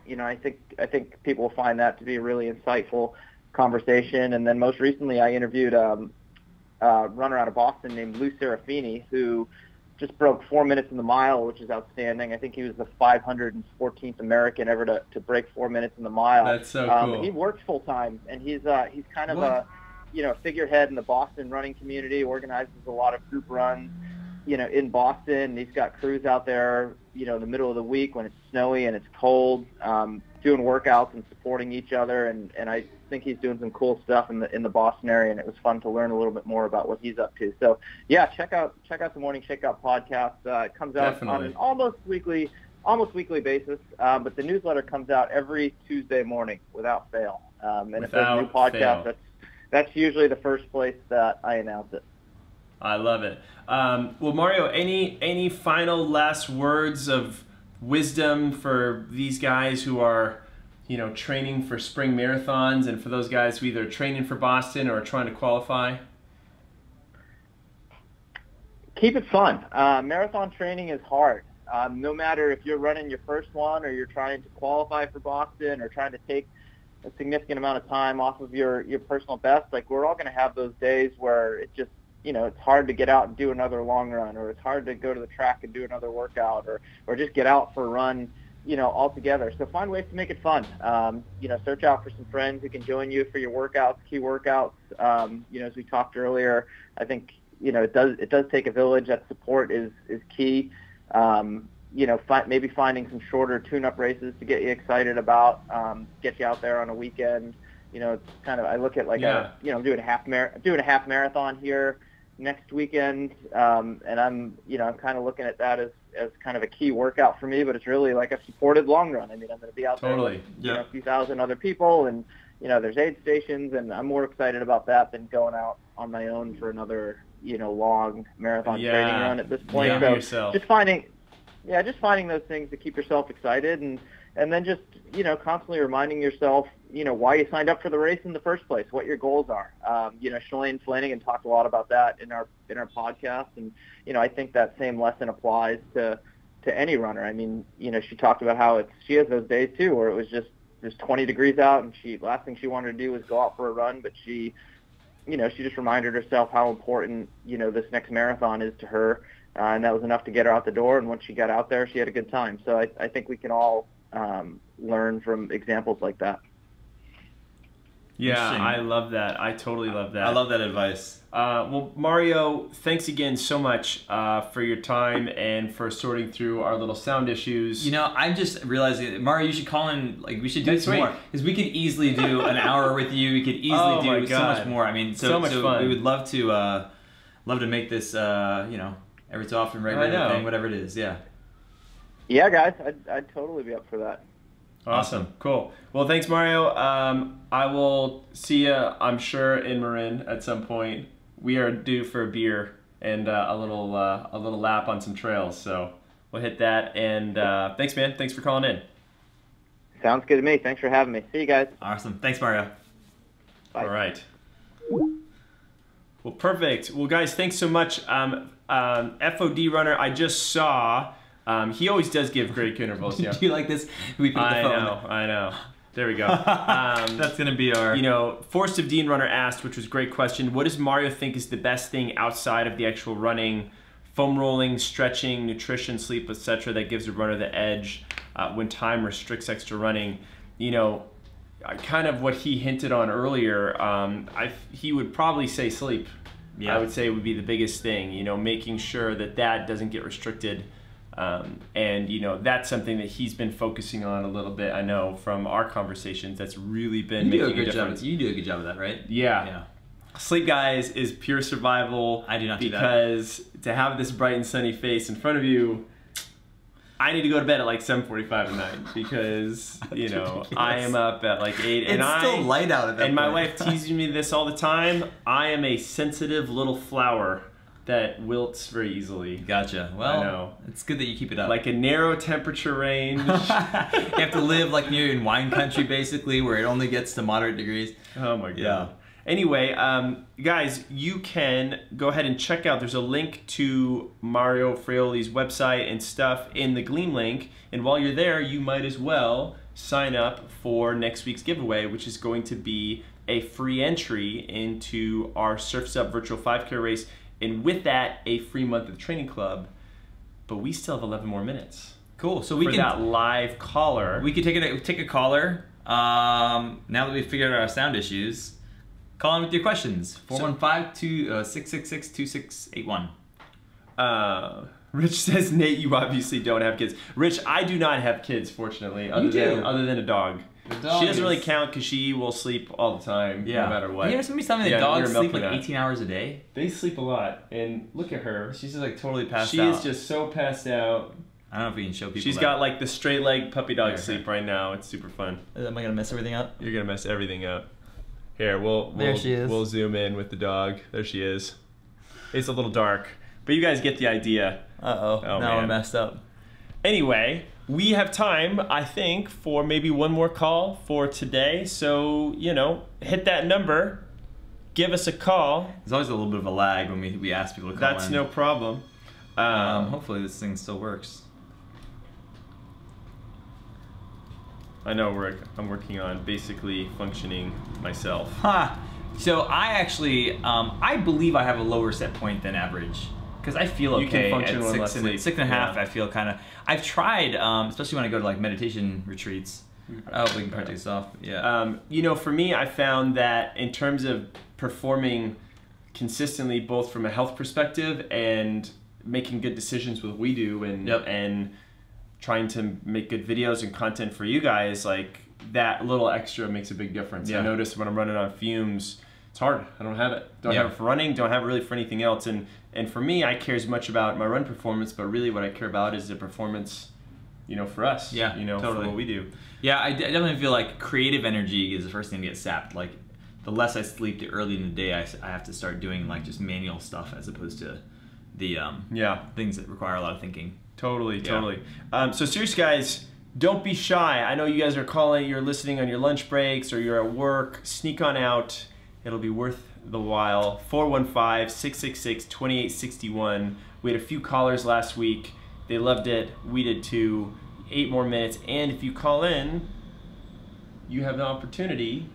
You know, I think people will find that to be a really insightful conversation. And then most recently, I interviewed a runner out of Boston named Lou Serafini, who just broke 4 minutes in the mile, which is outstanding. I think he was the 514th American ever to break 4 minutes in the mile. That's so cool. He works full time, and he's kind of a figurehead in the Boston running community. Organizes a lot of group runs, you know, in Boston. He's got crews out there, you know, in the middle of the week when it's snowy and it's cold, doing workouts and supporting each other. And I think he's doing some cool stuff in the Boston area, and it was fun to learn a little bit more about what he's up to. So yeah, check out the Morning Shakeout podcast. It comes out on an almost weekly basis, but the newsletter comes out every Tuesday morning without fail. And if there's a new podcast, that's usually the first place that I announce it. I love it. Well, Mario, any final last words of wisdom for these guys who are, you know, training for spring marathons, and for those guys who either are training for Boston or are trying to qualify? Keep it fun. Marathon training is hard. No matter if you're running your first one or you're trying to qualify for Boston or trying to take a significant amount of time off of your personal best, like, we're all going to have those days where it just, you know, it's hard to get out and do another long run, or it's hard to go to the track and do another workout, or just get out for a run, you know, all together. So find ways to make it fun. You know, search out for some friends who can join you for your workouts, key workouts. You know, as we talked earlier, I think, it does take a village. That support is key. Maybe finding some shorter tune-up races to get you excited about, get you out there on a weekend. It's kind of, I look at like I'm doing a half marathon here next weekend, and I'm kind of looking at that as kind of a key workout for me, but it's really like a supported long run. I mean, I'm going to be out there with a few thousand other people, and there's aid stations, and I'm more excited about that than going out on my own for another long marathon training run at this point. So just finding those things to keep yourself excited, and then just constantly reminding yourself why you signed up for the race in the first place, what your goals are. Shalane Flanagan talked a lot about that in our podcast, and I think that same lesson applies to any runner. I mean, she talked about how she has those days too where it was just there's 20 degrees out, and last thing she wanted to do was go out for a run, but she just reminded herself how important this next marathon is to her, and that was enough to get her out the door. And once she got out there, she had a good time. So I think we can all learn from examples like that. Yeah, I love that. I totally love that. I love that advice. Well, Mario, thanks again so much for your time and for sorting through our little sound issues. I'm just realizing, Mario, you should call in, like, we should do some more. Because we could easily do an hour with you. We could easily do so much more. I mean, so much fun. We would love to make this, every so often, regular thing, whatever it is. Yeah. Yeah, guys, I'd totally be up for that. Awesome. Cool. Well, thanks, Mario. I will see you, I'm sure, in Marin at some point. We are due for a beer and a little lap on some trails, so we'll hit that. And thanks, man. Thanks for calling in. Sounds good to me. Thanks for having me. See you guys. Awesome. Thanks, Mario. Bye. All right. Well, perfect. Well, guys, thanks so much. FOD runner, I just saw. He always does give great intervals. Do you like this? We put the phone. I know. There we go. That's gonna be our. Forest of Dean runner asked, which was a great question. What does Mario think is the best thing outside of the actual running, foam rolling, stretching, nutrition, sleep, etc., that gives a runner the edge when time restricts extra running? Kind of what he hinted on earlier. He would probably say sleep. Yeah. I would say would be the biggest thing. Making sure that doesn't get restricted. And that's something that he's been focusing on a little bit. I know from our conversations, that's really been making a difference. You do a good job of that, right? Yeah. Sleep, guys, is pure survival. I do not do that. Because to have this bright and sunny face in front of you, I need to go to bed at like 7:45 at night because I am up at like 8. It's still light out at that And point. my wife teases me this all the time. I am a sensitive little flower that wilts very easily. Gotcha. Well, I know. It's good that you keep it up. Like a narrow temperature range. You have to live like near in wine country, basically, where it only gets to moderate degrees. Oh my god. Yeah. Anyway, guys, you can go ahead and check out. There's a link to Mario Fraioli's website and stuff in the Gleam link. And while you're there, you might as well sign up for next week's giveaway, which is going to be a free entry into our Surf's Up virtual 5K race. And with that, a free month of the training club. But we still have 11 more minutes. Cool. So we for can that live caller. We could take a caller. Now that we've figured out our sound issues, call in with your questions. 415-666-2681. Rich says, Nate, you obviously don't have kids. Rich, I do not have kids, fortunately, other than a dog. She doesn't really count because she will sleep all the time, no matter what. You know, somebody's telling me that dogs sleep like 18 hours a day? They sleep a lot, and look at her. She's just like totally passed out. She is just so passed out. I don't know if we can show people She's got like the straight leg puppy dog sleep right now. It's super fun. Am I going to mess everything up? You're going to mess everything up. Here, there she is. We'll zoom in with the dog. There she is. It's a little dark, but you guys get the idea. Uh-oh, now we're messed up. Anyway, we have time, I think, for maybe one more call for today. So, hit that number. Give us a call. There's always a little bit of a lag when we ask people to call in. That's no problem. Hopefully this thing still works. I know I'm working on basically functioning myself. So I actually, I believe I have a lower set point than average. Because I feel okay. You can function with less sleep. 6.5, I feel kind of. I've tried, especially when I go to like meditation retreats. I hope we can part this off. Yeah. For me, I found that in terms of performing consistently, both from a health perspective and making good decisions with what we do, and trying to make good videos and content for you guys, like that little extra makes a big difference. I notice when I'm running on fumes, it's hard. I don't have it. Don't have it for running, don't have it really for anything else. And for me, I care as much about my run performance, but really what I care about is the performance, you know, for us. Yeah, you know, totally. for what we do. Yeah, I definitely feel like creative energy is the first thing to get sapped. Like, the less I sleep, the early in the day I have to start doing like just manual stuff as opposed to the things that require a lot of thinking. Totally. So seriously, guys, don't be shy. I know you guys are calling, you're listening on your lunch breaks or you're at work. Sneak on out. It'll be worth the while. 415-666-2861. We had a few callers last week. They loved it. We did too. 8 more minutes. And if you call in, you have the opportunity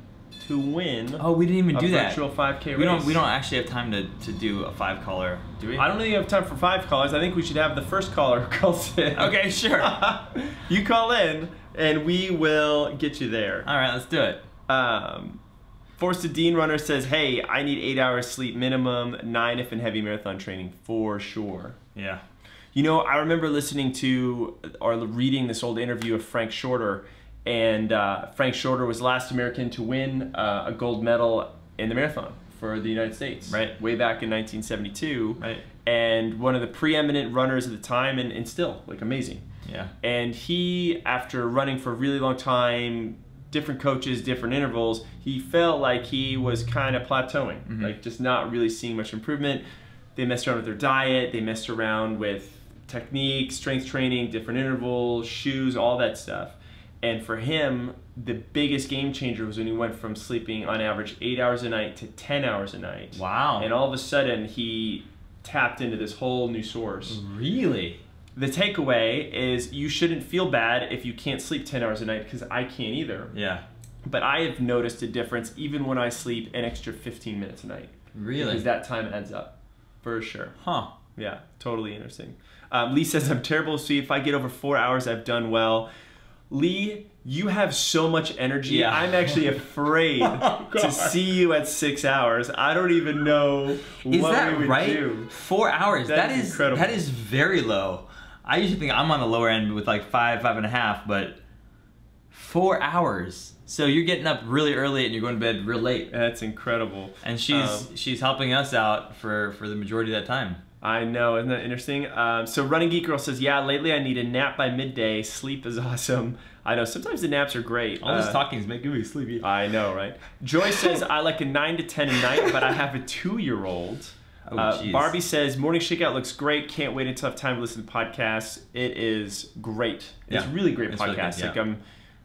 to win. Oh, we didn't even do that. Virtual 5K race. We don't actually have time to do a 5 caller, do we? I don't think you have time for 5 callers. I think we should have the first caller who calls in. Okay, sure. You call in, and we will get you there. All right, let's do it. Forced to Dean Runner says, hey, I need 8 hours sleep minimum, 9 if in heavy marathon training, for sure. Yeah. You know, I remember listening to or reading this old interview of Frank Shorter, and Frank Shorter was the last American to win a gold medal in the marathon for the United States. Right. Way back in 1972. Right. And one of the preeminent runners at the time, and still, like, amazing. Yeah. And he, after running for a really long time, different coaches, different intervals, he felt like he was kind of plateauing, like just not really seeing much improvement. They messed around with their diet, they messed around with technique, strength training, different intervals, shoes, all that stuff. And for him, the biggest game changer was when he went from sleeping on average 8 hours a night to 10 hours a night. Wow. And all of a sudden, he tapped into this whole new source. Really? The takeaway is you shouldn't feel bad if you can't sleep 10 hours a night, because I can't either. Yeah. But I have noticed a difference even when I sleep an extra 15 minutes a night. Really? Because that time adds up, for sure. Huh. Yeah, totally interesting. Lee says, I'm terrible to sleep. If I get over 4 hours, I've done well. Lee, you have so much energy. Yeah. I'm actually afraid to see you at 6 hours. I don't even know what we would do. 4 hours. That is incredible. That is very low. I usually think I'm on the lower end with like 5.5, but 4 hours. So you're getting up really early and you're going to bed real late. That's incredible. And she's helping us out for the majority of that time. I know, isn't that interesting? So Running Geek Girl says, yeah, lately I need a nap by midday. Sleep is awesome. I know, sometimes the naps are great. All this talking is making me sleepy. I know, right? Joy says, I like a 9 to 10 a night, but I have a 2-year-old. Barbie says, morning shakeout looks great. Can't wait until I have time to listen to podcasts. It is great. It's really great podcast. Really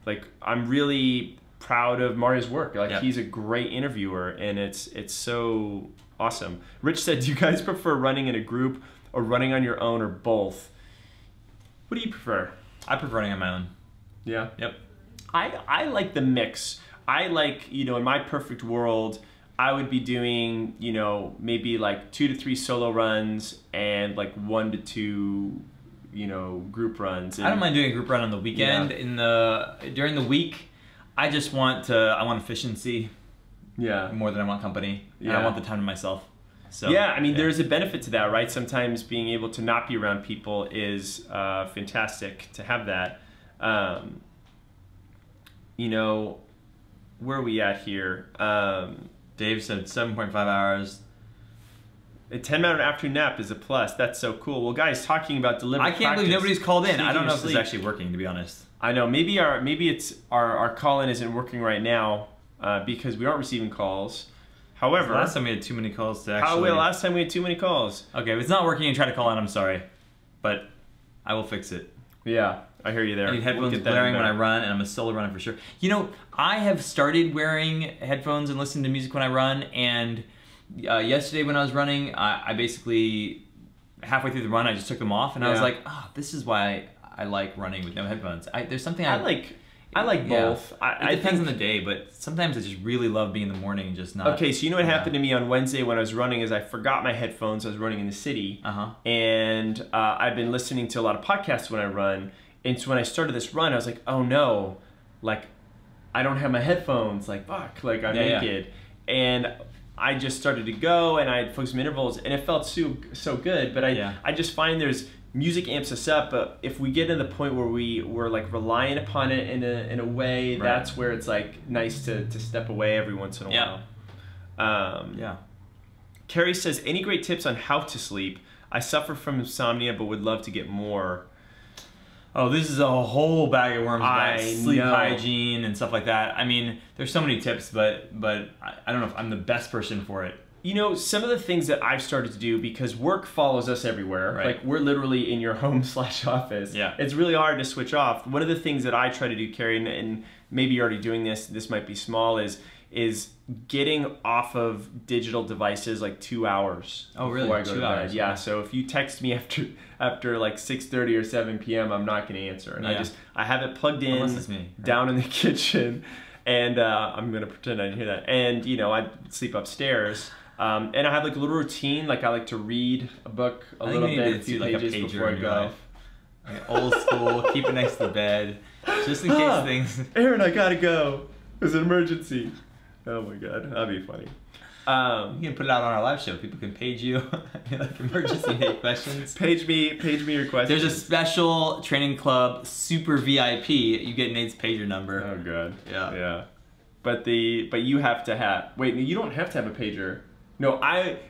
good, I'm really proud of Mario's work. He's a great interviewer, and it's so awesome. Rich said, do you guys prefer running in a group or running on your own, or both? What do you prefer? I prefer running on my own. Yeah? Yep. I like the mix. I like, in my perfect world, I would be doing, maybe like 2 to 3 solo runs and like 1 to 2, group runs. And I don't mind doing a group run on the weekend. During the week, I want efficiency. Yeah. More than I want company. Yeah. And I want the time to myself. So yeah, there's a benefit to that, right? Sometimes being able to not be around people is fantastic to have that. Where are we at here? Dave said 7.5 hours. A 10-minute afternoon nap is a plus. That's so cool. Well, guys, talking about deliberate practice. I can't believe nobody's called in. I don't know if this is actually working, to be honest. I know. Maybe our call-in isn't working right now because we aren't receiving calls. However, last time we had too many calls to actually... last time we had too many calls. Okay, if it's not working and try to call in, I'm sorry. But I will fix it. Yeah, I hear you there. I need headphones blaring when I run, and I'm a solo runner for sure. I have started wearing headphones and listening to music when I run, and yesterday when I was running, I basically, halfway through the run, I just took them off, and I was like, oh, this is why I like running with no headphones. There's something I like both. It depends on the day, but sometimes I just really love being in the morning and just not... Okay, so what happened to me on Wednesday when I was running is I forgot my headphones. I was running in the city, and I've been listening to a lot of podcasts when I run, and so when I started this run, I was like, oh no, I don't have my headphones, fuck, I'm naked. And I just started to go and I'd focus on intervals and it felt so good. But I just find there's music amps us up, but if we get to the point where we're like relying upon it in a way, that's where it's like nice to step away every once in a while. Carrie says, any great tips on how to sleep? I suffer from insomnia but would love to get more. Oh, this is a whole bag of worms about sleep know. hygiene and stuff like that. I mean, there's so many tips, but I don't know if I'm the best person for it. You know, some of the things that I've started to do, because work follows us everywhere, like we're literally in your home/office. It's really hard to switch off. One of the things that I try to do, Carrie, and maybe you're already doing this might be small, is getting off of digital devices like 2 hours before I go to bed. Yeah, so if you text me after like 6:30 or 7 p.m., I'm not going to answer. And I have it plugged in down in the kitchen, and I'm going to pretend I didn't hear that. And, you know, I sleep upstairs. And I have like a little routine, like I like to read a book a little bit, a few pages before I go. Like old school, keep it next to the bed, just in case things... Aaron, I gotta go. There's an emergency. Oh my God, that'd be funny. You can put it out on our live show. People can page you like emergency Nate questions. Page me your questions. There's a special training club, super VIP. You get Nate's pager number. Oh God. Yeah. But you have to have. Wait, you don't have to have a pager. No,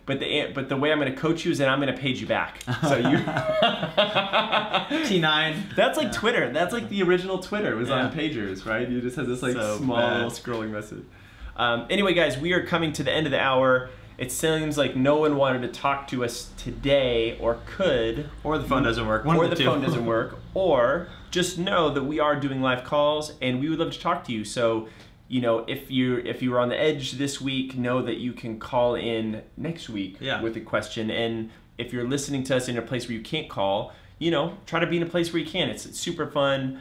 but the way I'm going to coach you is that I'm going to page you back. So you T9. That's like Twitter. That's like the original Twitter. It was on pagers, right? You just have this like small little scrolling message. Anyway, guys, we are coming to the end of the hour. It seems like no one wanted to talk to us today, or could, or the phone doesn't work. Or the phone doesn't work, or just know that we are doing live calls and we would love to talk to you. So, you know, if you were on the edge this week, know that you can call in next week with a question. And if you're listening to us in a place where you can't call, you know, try to be in a place where you can. It's super fun.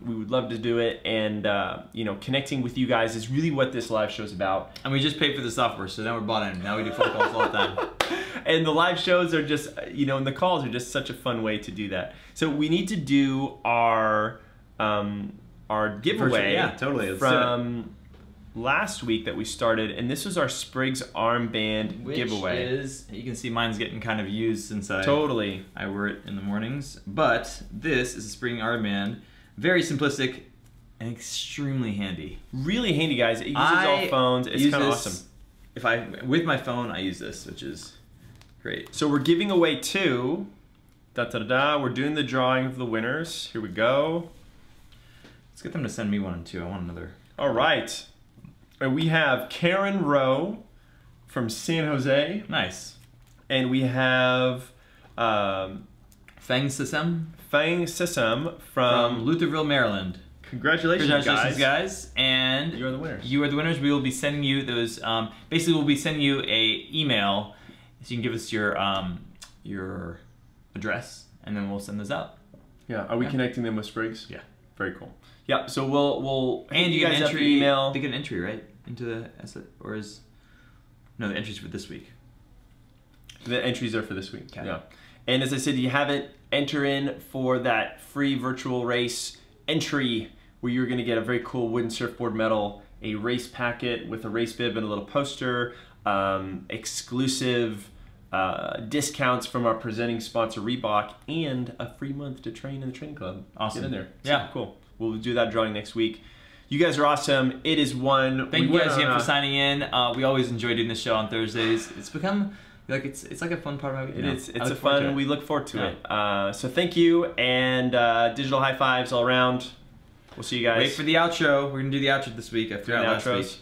We would love to do it, and you know, connecting with you guys is really what this live show is about. And we just paid for the software, so now we're bought in. Now we do phone calls all the time. And the live shows are just, you know, and the calls are just such a fun way to do that. So we need to do our giveaway. Yeah, totally. From last week that we started, and this was our Spriggs armband giveaway. Is, you can see mine's getting kind of used since I wear it in the mornings. But this is a Spriggs armband, very simplistic and extremely handy. Really handy, guys. It uses all phones. It's kind of awesome. With my phone, I use this, which is great. So we're giving away two. We're doing the drawing of the winners. Here we go. Let's get them to send me one too. I want another. All right. And we have Karen Rowe from San Jose. Nice. And we have Fang Sisem from Lutherville, Maryland. Congratulations, guys. And you are the winners. You are the winners. We will be sending you those. Basically, we'll be sending you a email, so you can give us your address, and then we'll send those out. Yeah. Are we connecting them with Spriggs? Yeah. Very cool. Yeah. So we'll and you guys get an entry. Email. They get an entry, right, into the the entries for this week. The entries are for this week. Okay. Yeah. And as I said, you haven't enter in for that free virtual race entry, where you're going to get a very cool wooden surfboard medal, a race packet with a race bib and a little poster, exclusive discounts from our presenting sponsor Reebok, and a free month to train in the training club. Awesome. Get in there. Yeah. Cool. We'll do that drawing next week. You guys are awesome. It is one. Thank you guys again for signing in. We always enjoy doing this show on Thursdays. It's become like it's like a fun part of my week. It's a fun. We look forward to it. So thank you, and digital high fives all around. We'll see you guys. Wait for the outro. We're gonna do the outro this week after last week.